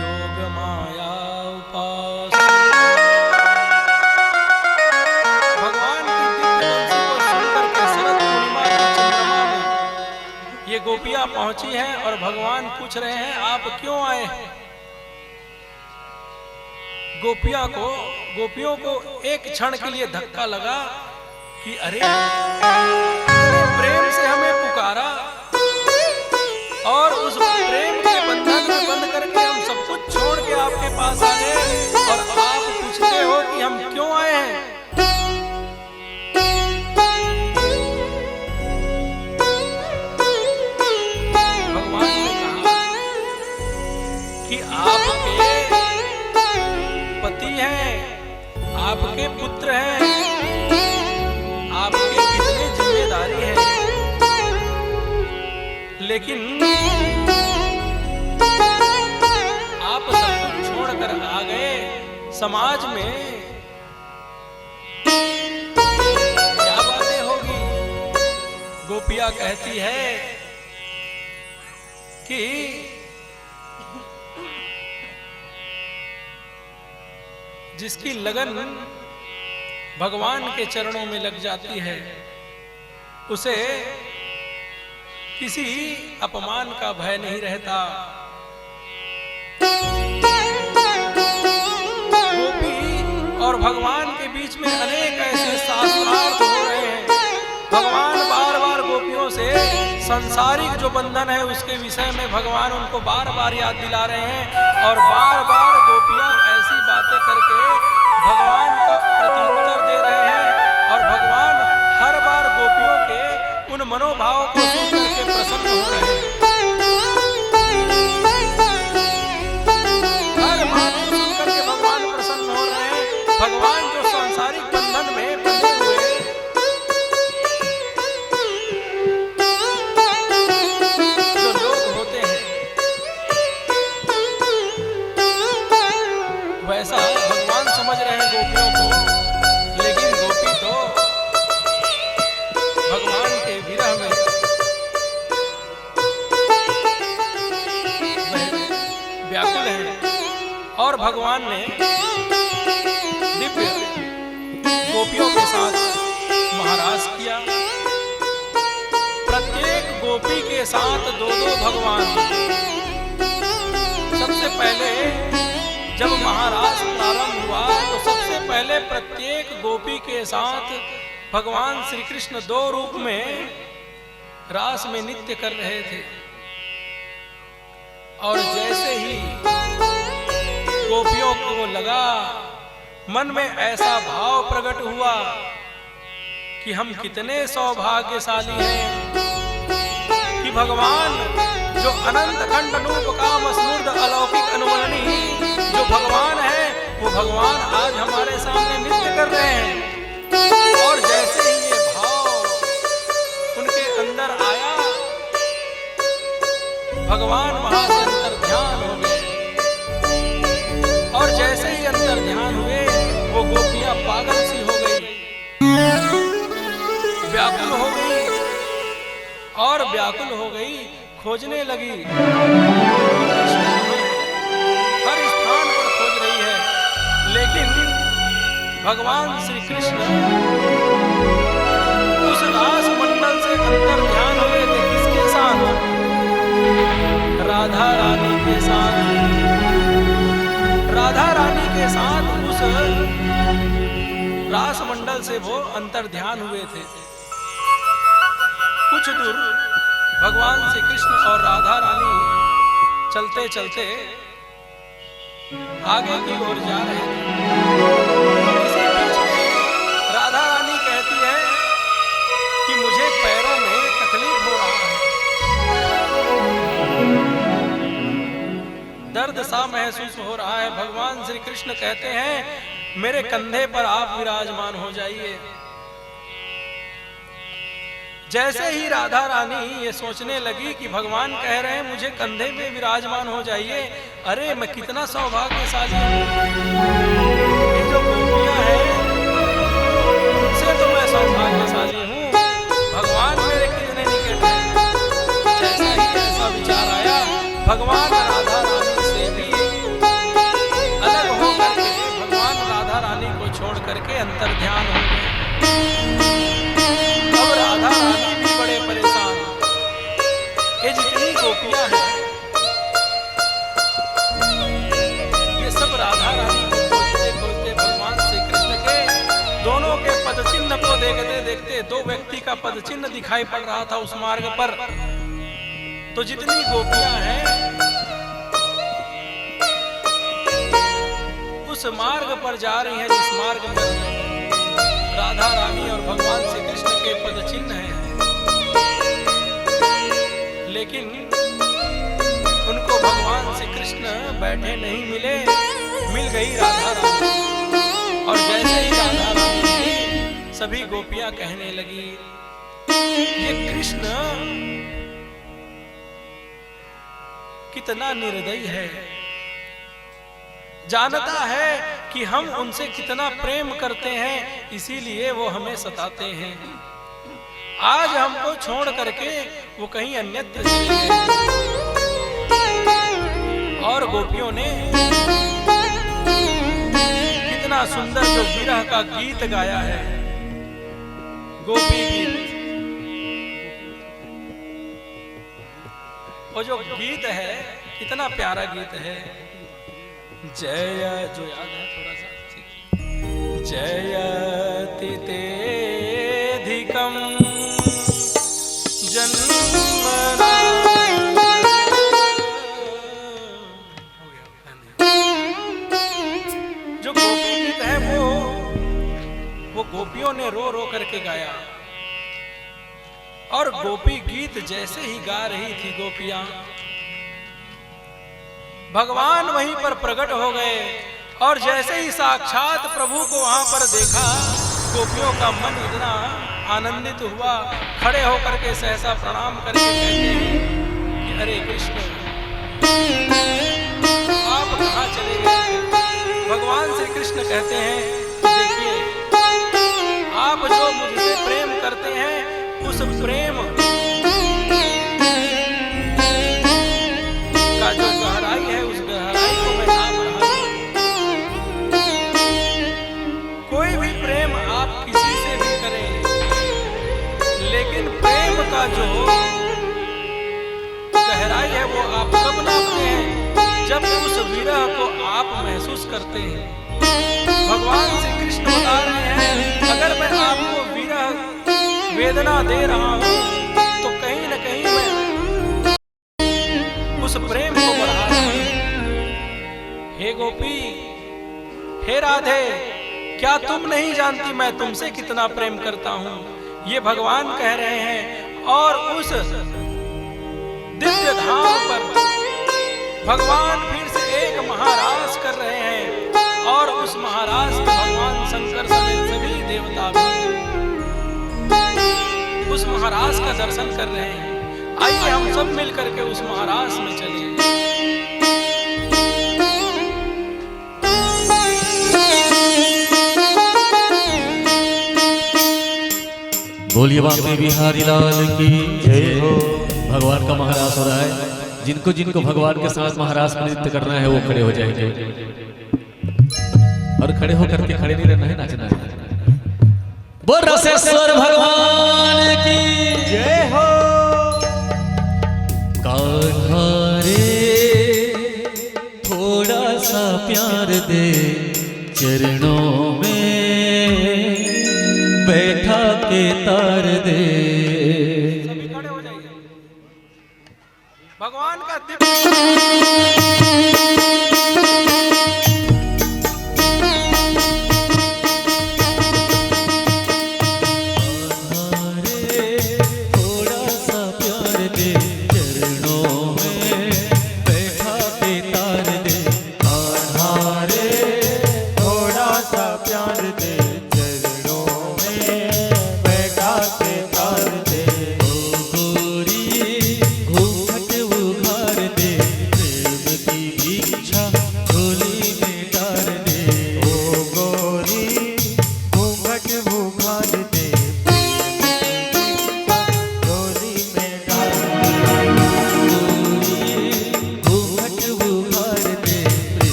योग माया उपास। ये गोपियां पहुंची हैं और भगवान पूछ रहे हैं, आप क्यों आए हैं? गोपियों को एक क्षण के लिए धक्का लगा कि अरे, प्रेम से हमें पुकारा और उस प्रेम के बंधन में बंध करके हम सब कुछ छोड़ के आपके पास आ गए और आप पूछते हो कि हम क्यों आए हैं? भगवान ने कहा कि आपके पति हैं, आपके पुत्र हैं, आपकी कितनी जिम्मेदारी है, लेकिन आप सब कुछ छोड़कर आ गए। समाज में क्या बातें होगी? गोपिया कहती है कि जिसकी लगन भगवान के चरणों में लग जाती है, उसे किसी अपमान का भय नहीं रहता। गोपी और भगवान के बीच में अनेक ऐसे शास्त्रार्थ हो रहे हैं। भगवान बार बार गोपियों से संसारिक जो बंधन है उसके विषय में भगवान उनको बार बार याद दिला रहे हैं, और बार बार गोपियां ऐसी बातें करके भगवान का प्रत्युत्तर दे रहे हैं, और भगवान हर बार गोपियों के उन मनोभाव को सुन करके प्रसन्न हो रहे हैं। हर बात को सुन करके भगवान प्रसन्न हो रहे हैं। भगवान जो सांसारिक बंधन में बंधे हुए जो लोग होते हैं, वैसा भगवान समझ रहे हैं गोपियों को, लेकिन गोपी तो भगवान के विरह में व्याकुल है। और भगवान ने दिव्य गोपियों के साथ महाराज किया। प्रत्येक गोपी के साथ दो दो भगवान। सबसे पहले जब महाराज प्रारंभ हुआ तो सबसे पहले प्रत्येक गोपी के साथ भगवान श्री कृष्ण दो रूप में रास में नृत्य कर रहे थे। और जैसे ही गोपियों को लगा, मन में ऐसा भाव प्रकट हुआ कि हम कितने सौभाग्यशाली हैं कि भगवान जो अनंत खंड अनूप काम स्मूर्त अलौकिक अनुवर्णी जो भगवान है, वो भगवान आज हमारे सामने नृत्य कर रहे हैं। और जैसे ही ये भाव उनके अंदर आया, भगवान वहां से अंतर ध्यान हो गए। और जैसे ही अंतर ध्यान हुए, वो गोपियां पागल सी हो गई, व्याकुल हो गई, और व्याकुल हो गई, खोजने लगी। हर स्थान पर खोज रही है, लेकिन भगवान श्री कृष्ण उस रास मंडल से अंतर ध्यान हुए थे। किसके साथ? राधा रानी के साथ। राधा रानी के साथ उस रास मंडल से वो अंतर ध्यान हुए थे। कुछ दूर भगवान श्री कृष्ण और राधा रानी चलते चलते आगे की ओर जा रहे थे। इसी बीच में राधा रानी कहती है कि मुझे पैरों में तकलीफ हो रहा है, दर्द सा महसूस हो रहा है। भगवान श्री कृष्ण कहते हैं मेरे कंधे पर आप विराजमान हो जाइए। जैसे ही राधा रानी ये सोचने लगी कि भगवान कह रहे हैं मुझे कंधे में विराजमान हो जाइए, अरे मैं कितना सौभाग्यशाली हूँ। ये जो गोपियां हैं उनसे तो मैं सौभाग्यशाली हूँ, भगवान मेरे कितने निकट हैं। जैसा ही ऐसा विचार आया, भगवान राधा रानी से भी अलग होकर के भगवान राधा रानी को छोड़ करके अंतर ध्यान हो गए। अब राधा रानी भी बड़े परेशान। ये जितनी गोपियां हैं, ये सब राधा रानी को खोजते खोजते भगवान श्री कृष्ण के दोनों के पद चिन्ह को देखते देखते, दो व्यक्ति का पद चिन्ह दिखाई पड़ रहा था उस मार्ग पर। तो जितनी गोपियां हैं उस मार्ग पर जा रही हैं जिस मार्ग पर राधा रानी और भगवान श्री कृष्ण के पद चिन्ह हैं, लेकिन उनको भगवान श्री कृष्ण बैठे नहीं मिले, मिल गई राधा रानी। और जैसे ही राधा रानी मिली, सभी गोपियां कहने लगी, ये कृष्ण कितना निर्दयी है, जानता है कि हम उनसे कितना प्रेम करते हैं, इसीलिए वो हमें सताते हैं। आज हमको छोड़ करके वो कहीं अन्यत्र चले गए। और गोपियों ने कितना सुंदर जो विरह का गीत गाया है, गोपी गीत। वो जो गीत है कितना प्यारा गीत है। जय, जो याद है थोड़ा सा, जयति तेधिकं जन्मना। जो गोपी गीत है वो गोपियों ने रो रो करके गाया। और गोपी गीत जैसे ही गा रही थी गोपियां, भगवान वहीं पर प्रकट हो गए। और जैसे ही साक्षात प्रभु को वहां पर देखा, गोपियों का मन इतना आनंदित हुआ, खड़े होकर के सहसा प्रणाम करके कहते हैं कि अरे कृष्ण, आप कहाँ चले गए? भगवान श्री कृष्ण कहते हैं, देखिए आप जो मुझसे प्रेम करते हैं, उस प्रेम का जो गहराई है, उस गहराई को मैं नाप रहा हूं। कोई भी प्रेम आप किसी से भी करें, लेकिन प्रेम का जो गहराई है वो आप कब नापते हैं? जब उस विरह को आप महसूस करते हैं। भगवान श्री कृष्ण बता रहे हैं, अगर मैं आपको विरह वेदना दे रहा हूं, तो कहीं न कहीं मैं उस प्रेम को बढ़ा रहा हूं। हे गोपी, हे राधे, क्या तुम नहीं जानती मैं तुमसे कितना प्रेम करता हूं? ये भगवान कह रहे हैं। और उस दिव्य धाम पर भगवान फिर से एक महारास कर रहे हैं। और उस महारास में भगवान शंकर समेत सभी देवता भी उस महारास का दर्शन कर रहे हैं। आइए हम सब मिल करके उस महारास में चले। बोलिए बांके बिहारी लाल की जय हो। भगवान का महारास हो रहा है। जिनको जिनको भगवान के साथ महारास में नृत्य करना है वो खड़े हो जाएंगे। और खड़े होकर के खड़े नहीं रहना है, नाचना है। बोल रसेश्वर भगवान की जय हो। कान्हा रे थोड़ा सा प्यार दे, चरणों में बैठा के तार दे। सभी खड़े हो जाइए। भगवान का दिव्य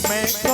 मैं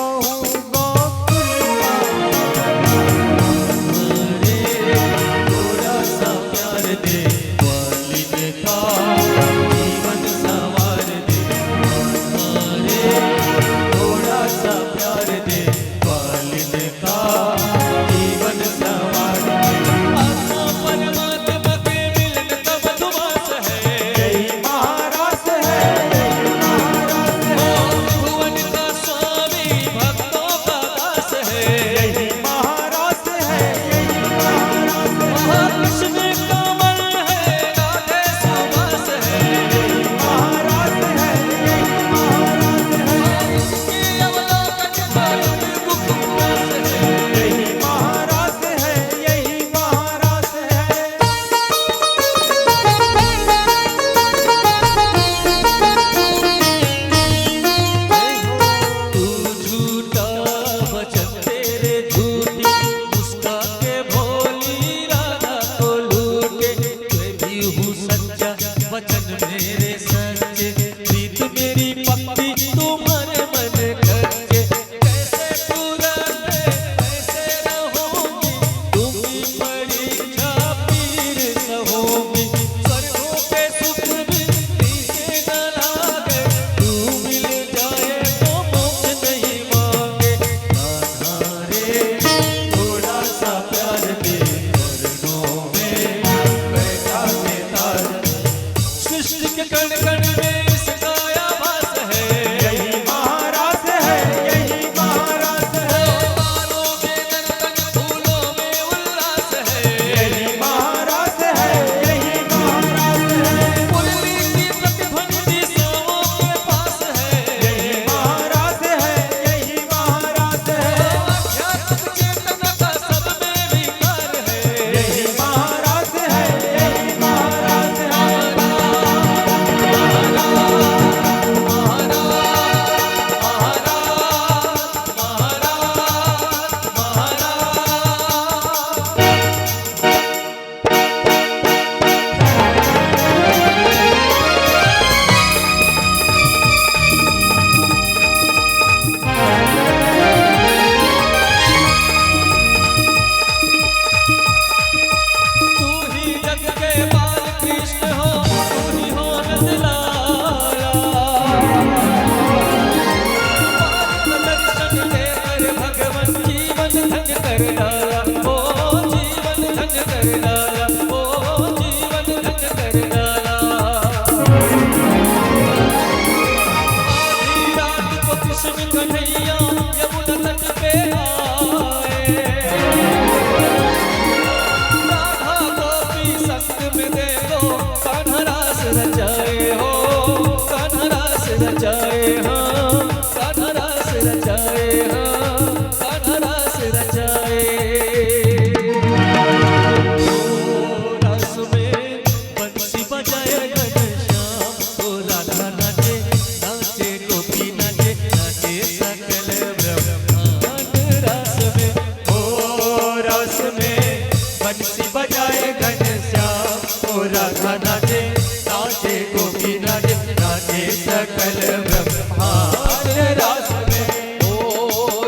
रस में बंसी बजाए घनश्याम ओ राधा नाचे नाचे गोपी नाचे नाचे सकल ब्रह्मांड रस में ओ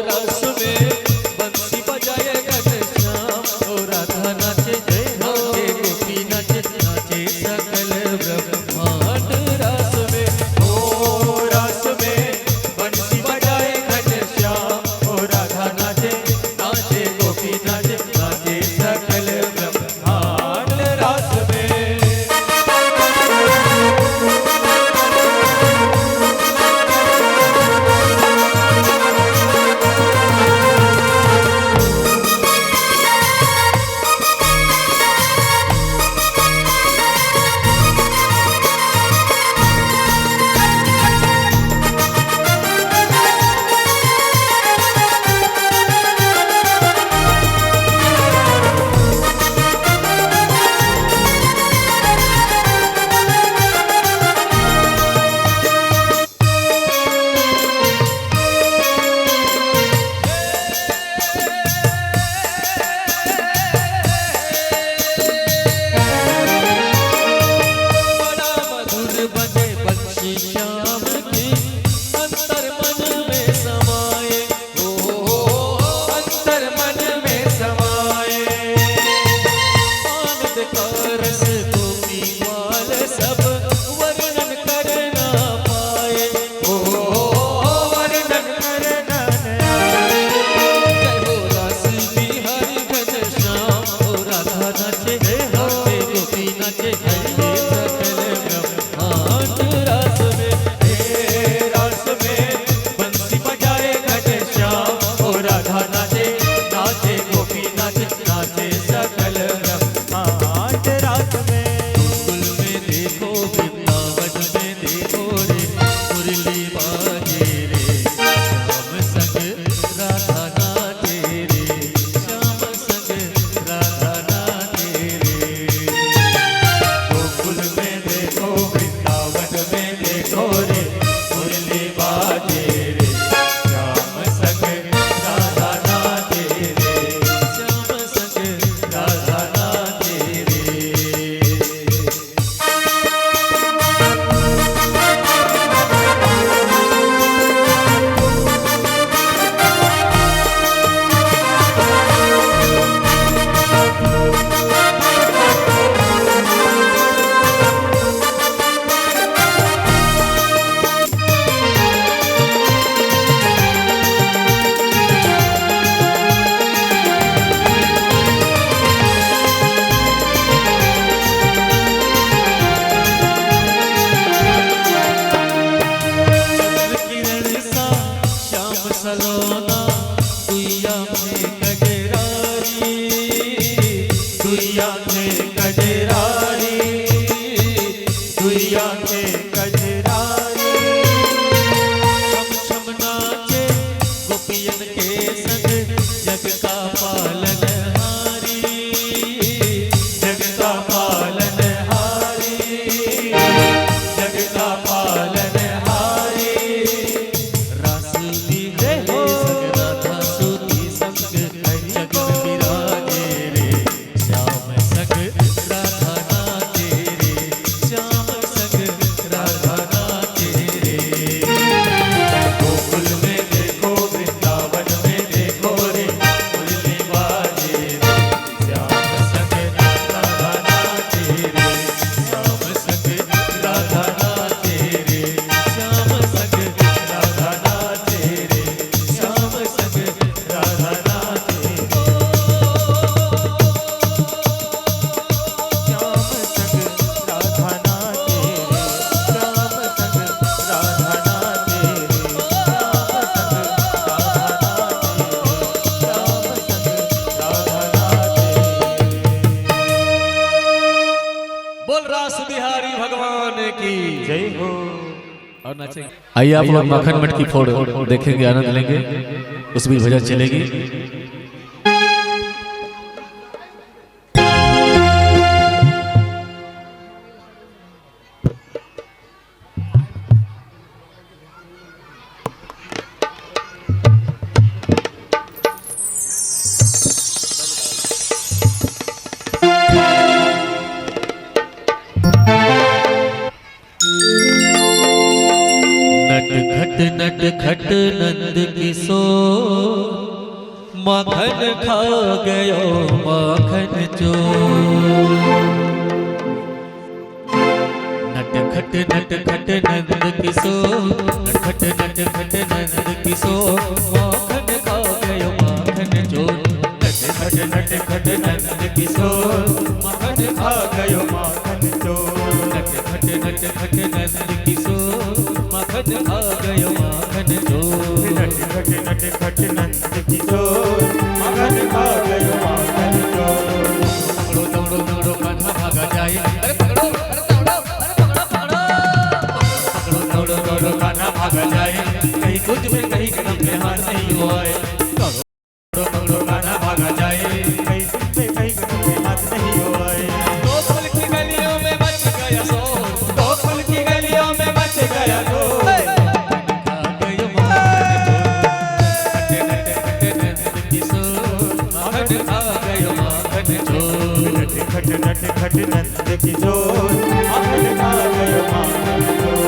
रस में बंसी बजाए घनश्याम ओ राधा नाचे नाचे गोपी नाचे नाचे सकल ब्रह्मांड रस में ओ रस में बंसी बजाए घनश्याम ओ राधा नाचे नाचे गोपी नाचे नाचे सकल ब्रह्मांड रस में बड़ा मधुर बजे बंशी श्याम की अंतर मन में समाए अंतर मन में समाए आनंद का रस गोपी ग्वाल सब वर्णन कर ना पाए वर्णन करना जय हो रस बिहारी घनश्याम ओ राधा नाचे नाचे गोपी नाचे नाचे सकल ब्रह्मांड रस में रस में बंसी बजाए घनश्याम ओ राधा नाचे नाचे गोपी नाचे नाचे सकल ब्रह्मांड रस में गोकुल में देखो वृंदावन में देखो रे मुरली बाजे रे श्याम संग राधा नाचे रे श्याम संग राधा नाचे रे गोकुल में देखो वृंदावन में देखो रे मुरली बाजे रे श्याम संग राधा नाचे रे श्याम संग राधा नाचे रे चंद्र किरण सा श्याम सलोना दुइया में कजरारी दुइया में कजरारी दुइया में कजरारी छम छम नाचे गोपियन के संग जग का पालनहारी जग का पालनहारी जग का पालनहारी रास लीले संग राधा सूती संग जग में विराजे रे श्याम संग राधा नाचे रे श्याम संग राधा नाचे रे गोकुल में देखो वृंदावन में देखो रे मुरली बाजे रे श्याम संग राधा नाचे रे श्याम संग राधा नाचे रे श्याम संग राधा नाचे रे श्याम संग राधा नाचे रे श्याम संग राधा नाचे रे श्याम संग राधा नाचे रे श्याम संग राधा नाचे रे बोल रास बिहारी भगवान की जय हो और नाचेंगे। आइए आप लोग मक्खन मट की फोड़ देखेंगे, आनंद लेंगे, उस बीच भजन चलेगी। नटखट नंद किशोर माखन खा गयो माखन चोर। नटखट नटखट नंद किशोर नटखट नटखट नंद किशोर माखन खा गयो माखन चोर। नटखट नटखट नंद किशोर माखन खा गयो माखन चोर। नटखट नटखट नंद किशोर माखन खा गयो माखन चोर। नटखट नटखट नंद किशोर माखन खा गयो माखन चोर। पकड़ो दौड़ो दौड़ो कान्हा भागा जाए। अरे पकड़ो अरे दौड़ो अरे पकड़ो पकड़ो पकड़ो दौड़ो दौड़ो कान्हा भागा जाए। कहीं कुछ में कहीं कदम में हाथ नहीं होए। दौड़ो पकड़ो कान्हा भागा जाए। कहीं कुछ में कहीं कदम में हाथ नहीं होए। दो फूल की गलियों में मच गया शोर। दो फूल की गलियों में मच गया शोर। खा गयो माखन चोर। नट खा गयो माखन चोर। नटखट नटखट नंद किशोर माखन खा गयो माखन चोर।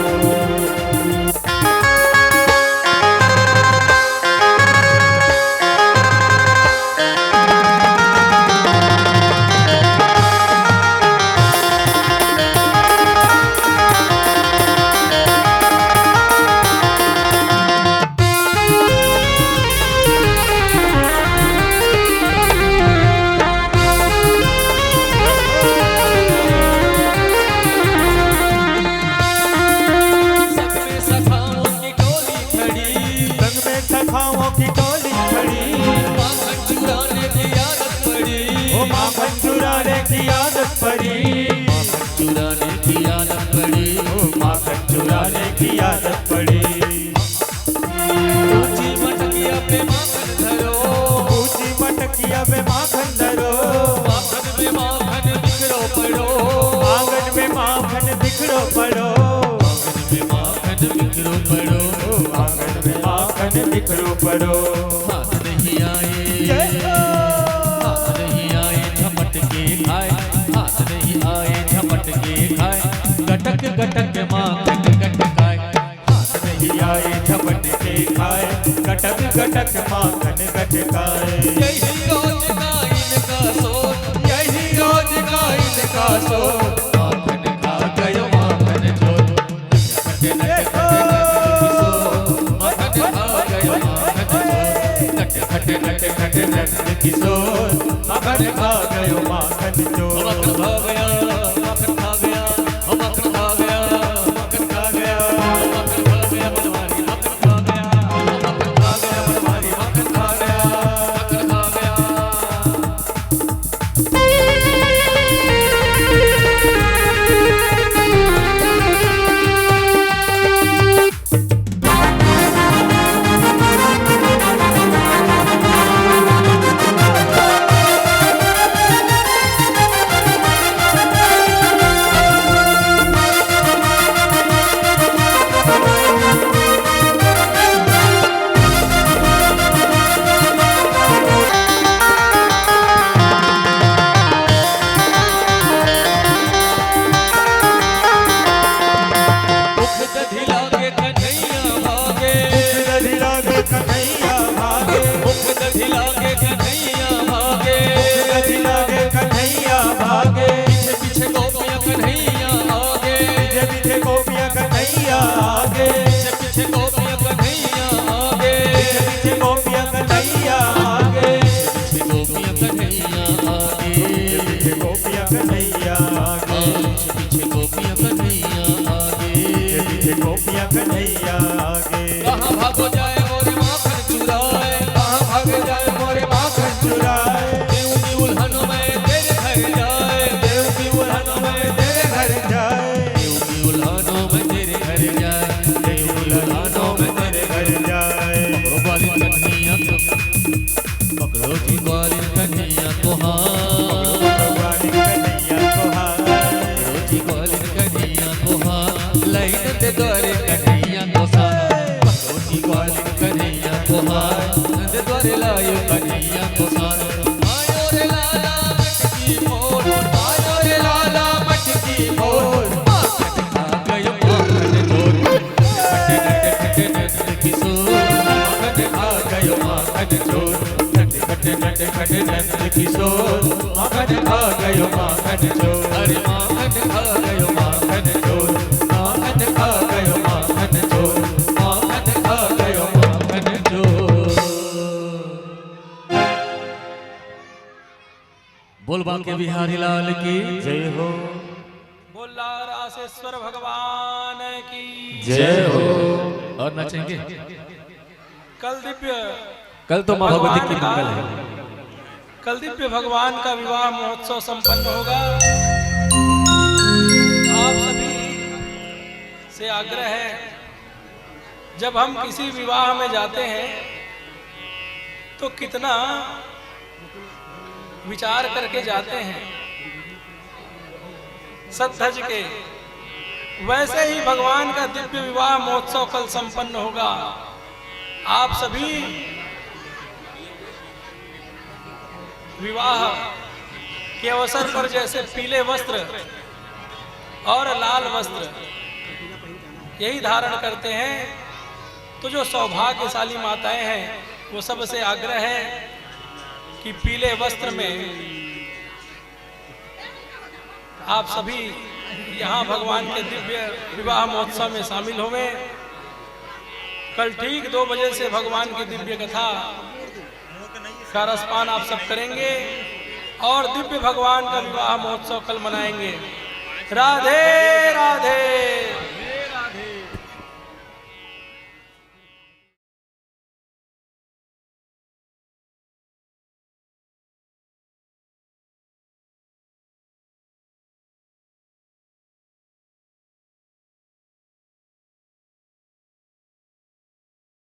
संग में सखाओं की टोली खड़ी। संग में सखाओं की टोली खड़ी। माखन चुराने की आदत पड़ी। ओ माखन चुराने की आदत पड़ी। चुराने की आदत पड़ी। ओ माखन चुराने की आदत पड़ी। ऊंची मटकिया पे माखन धरो। ऊंची मटकिया में माखन धरो। माखन में माखन बिखरो पड़ो। आंगन में माखन बिखरो पड़ो। आंगन में माखन बिखरो पड़ो। आंगन में माखन बिखरो पड़ो। हाथ नहीं आए हाथ नहीं आए झपट के खाए। हाथ नहीं आए झपट के खाए। गटक गटक माखन गटकाए। हाथ नहीं आए झपट के खाए। गटक गटक माखन गटकाए। यही रोज का इनका सोच। यही रोज का इनका सोच। माखन खा गयो माखन चोर। नटखट नटखट नंद किशोर माखन खा गयो माखन चोर। नटखट नटखट नंद किशोर माखन खा गयो माखन चोर। माखन खा गया माखन खा गया माखन खा गया माखन खा गया माखन खा गया बनवारी माखन खा गया माखन खा गया बनवारी माखन खा गया माखन खा गया। खट खट नंद किशोर माखन खा गयो माखन चोर अरे माखन खा गयो माखन चोर माखन खा गयो माखन चोर माखन खा गयो माखन चोर। बोल बांके बिहारी लाल की जय हो बोला रासेश्वर भगवान की जय हो। और नाचेंगे। कल दिव्य कल तो माँ भगवती की भगवान मंगल है। कल दिव्य भगवान का विवाह महोत्सव संपन्न होगा। आप सभी से आग्रह है, जब हम किसी विवाह में जाते हैं तो कितना विचार करके जाते हैं सज धज के। वैसे ही भगवान का दिव्य विवाह महोत्सव कल संपन्न होगा। आप सभी विवाह के अवसर पर जैसे पीले वस्त्र और लाल वस्त्र यही धारण करते हैं, तो जो सौभाग्यशाली माताएं हैं वो सबसे आग्रह है कि पीले वस्त्र में आप सभी यहाँ भगवान के दिव्य विवाह महोत्सव में शामिल होवें। कल ठीक 2 बजे से भगवान की दिव्य कथा का रसपान आप सब करेंगे और दिव्य भगवान का विवाह महोत्सव कल मनाएंगे। राधे राधे।